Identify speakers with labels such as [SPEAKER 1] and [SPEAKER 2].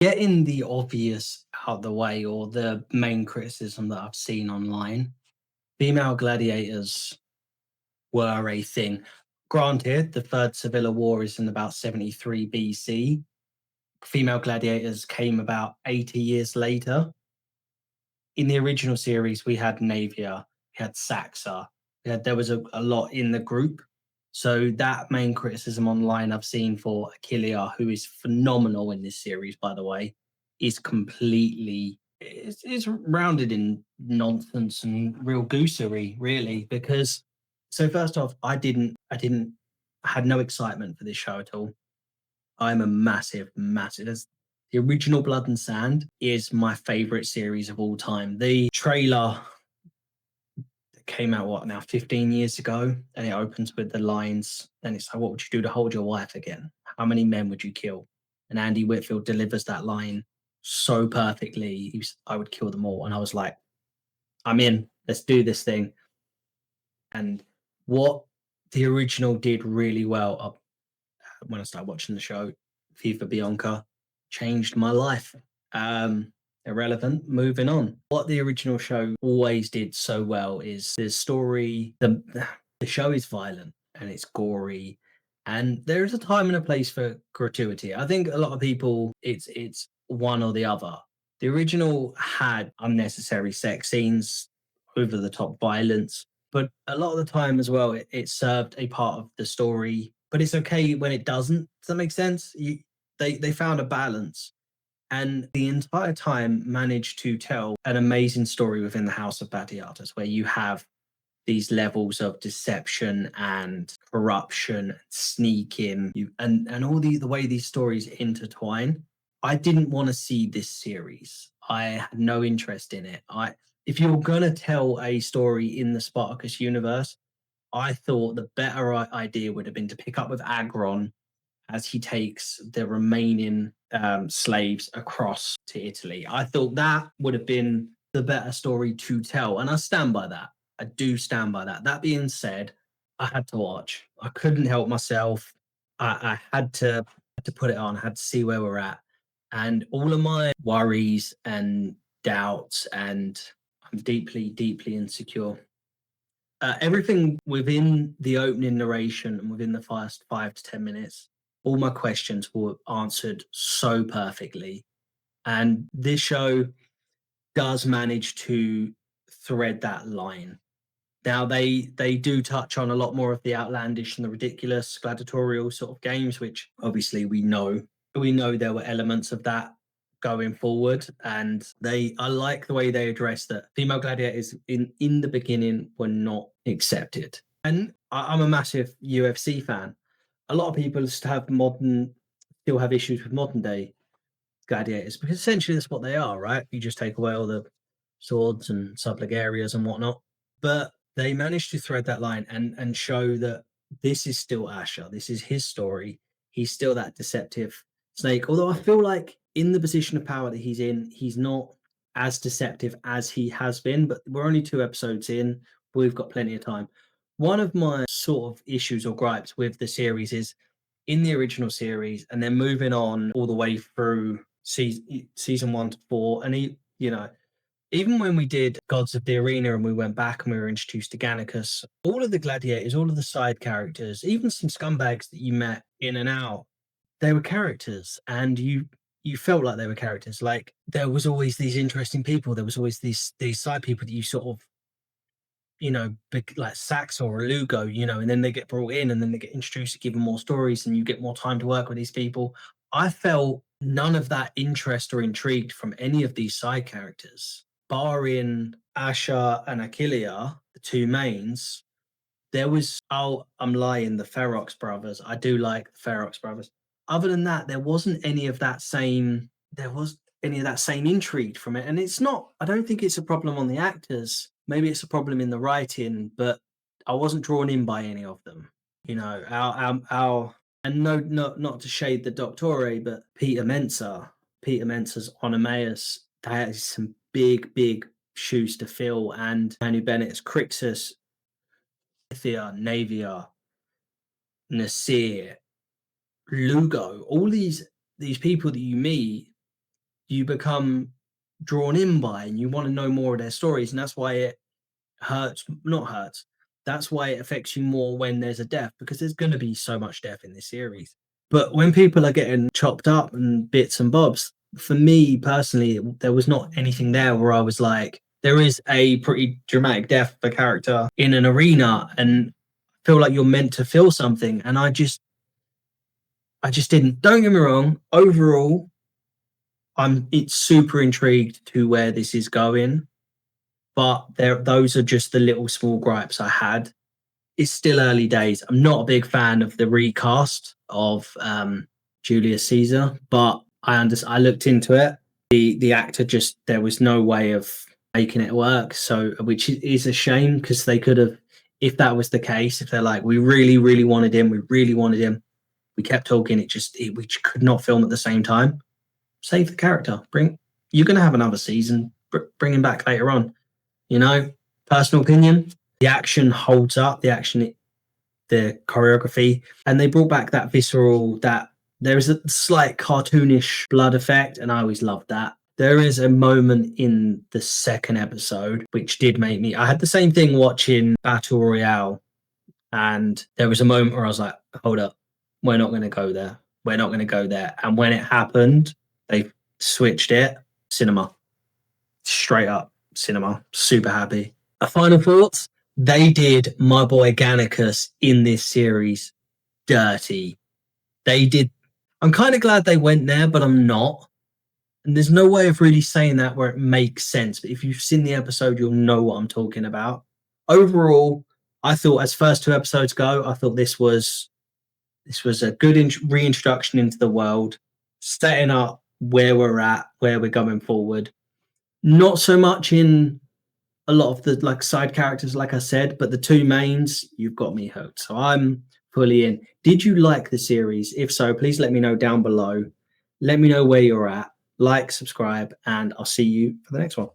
[SPEAKER 1] Getting the obvious out the way, or the main criticism that I've seen online, female gladiators were a thing. Granted, the Third Sevilla War is in about 73 BC. Female gladiators came about 80 years later. In the original series, we had Navia, we had Saxa, there was a lot in the group. So that main criticism online I've seen for Achillea, who is phenomenal in this series, by the way, is completely it's rounded in nonsense and real goosery, really. Because so first off, I had no excitement for this show at all. I'm a massive. The original Blood and Sand is my favorite series of all time. The trailer came out, what now, 15 years ago, and it opens with the lines, and it's like, what would you do to hold your wife again? How many men would you kill? And Andy Whitfield delivers that line so perfectly. I would kill them all. And I was like, I'm in. Let's do this thing. And what the original did really well, when I started watching the show, Viva Bianca changed my life. Irrelevant, moving on. What the original show always did so well is the story. The show is violent and it's gory, and there is a time and a place for gratuity. I think a lot of people, it's one or the other. The original had unnecessary sex scenes, over the top violence, but a lot of the time as well, it served a part of the story. But it's okay when it doesn't. Does that make sense? They found a balance, and the entire time managed to tell an amazing story within the House of Batiatas, where you have these levels of deception and corruption, sneaking, and all the way these stories intertwine. I didn't want to see this series. I had no interest in it. If you're gonna tell a story in the Spartacus universe, I thought the better idea would have been to pick up with Agron as he takes the remaining slaves across to Italy. I thought that would have been the better story to tell, and I stand by that. I do stand by that. That being said, I had to watch. I couldn't help myself. I had to put it on. I had to see where we're at, and all of my worries and doubts, and I'm deeply insecure. Everything within the opening narration and within the first 5 to 10 minutes, all my questions were answered so perfectly. And this show does manage to thread that line. Now they do touch on a lot more of the outlandish and the ridiculous gladiatorial sort of games, which obviously we know there were elements of that going forward. And I like the way they address that female gladiators in the beginning were not accepted. And I'm a massive UFC fan. A lot of people still have issues with modern day gladiators, because essentially that's what they are, right? You just take away all the swords and subligarias and whatnot. But they managed to thread that line and show that this is still Ashur. This is his story. He's still that deceptive snake. Although I feel like in the position of power that he's in, he's not as deceptive as he has been. But we're only 2 episodes in. We've got plenty of time. One of my sort of issues or gripes with the series is, in the original series, and then moving on all the way through season 1 to 4, and even when we did Gods of the Arena and we went back and we were introduced to Gannicus, all of the gladiators, all of the side characters, even some scumbags that you met in and out, they were characters, and you felt like they were characters. Like, there was always these interesting people. There was always these side people that you sort of, big, like Sax or Lugo, and then they get brought in and then they get introduced to give them more stories and you get more time to work with these people. I felt none of that interest or intrigued from any of these side characters, barring Ashur and Achillea, the two mains. There was, I'm lying, the Ferox brothers. I do like the Ferox brothers. Other than that, there wasn't any of that same, intrigue from it. And I don't think it's a problem on the actors. Maybe it's a problem in the writing, but I wasn't drawn in by any of them. And no, not to shade the Doctore, but Peter Mensa's Onomaus, that is some big shoes to fill. And Manu Bennett's Crixus, Lithia, Navia, Nasir, Lugo, all these people that you meet, you become drawn in by, and you want to know more of their stories, and that's why it not hurts. That's why it affects you more when there's a death, because there's going to be so much death in this series. But when people are getting chopped up and bits and bobs, for me personally, there was not anything there where I was like, there is a pretty dramatic death of a character in an arena, and feel like you're meant to feel something, and I just didn't. Don't get me wrong. Overall, it's super intrigued to where this is going, but those are just the little small gripes I had. It's still early days. I'm not a big fan of the recast of Julius Caesar, but I looked into it. The actor, just there was no way of making it work. So, which is a shame, because they could have, if that was the case, if they're like, we really, really wanted him, we kept talking, we could not film at the same time. Save the character. You're going to have another season. Bring him back later on. Personal opinion. The action holds up. The choreography, and they brought back that visceral. That there is a slight cartoonish blood effect, and I always loved that. There is a moment in the second episode which did make me. I had the same thing watching Battle Royale, and there was a moment where I was like, "Hold up, we're not going to go there. We're not going to go there." And when it happened, they switched it. Cinema, straight up cinema. Super happy. A final thoughts. They did my boy Gannicus in this series dirty. They did. I'm kind of glad they went there, but I'm not. And there's no way of really saying that where it makes sense. But if you've seen the episode, you'll know what I'm talking about. Overall, I thought, as first two episodes go, I thought this was a good reintroduction into the world, setting up where we're at, where we're going forward. Not so much in a lot of the side characters, like I said, but the two mains, you've got me hooked. So I'm fully in. Did you like the series? If so, please let me know down below. Let me know where you're at. Like, subscribe, and I'll see you for the next one.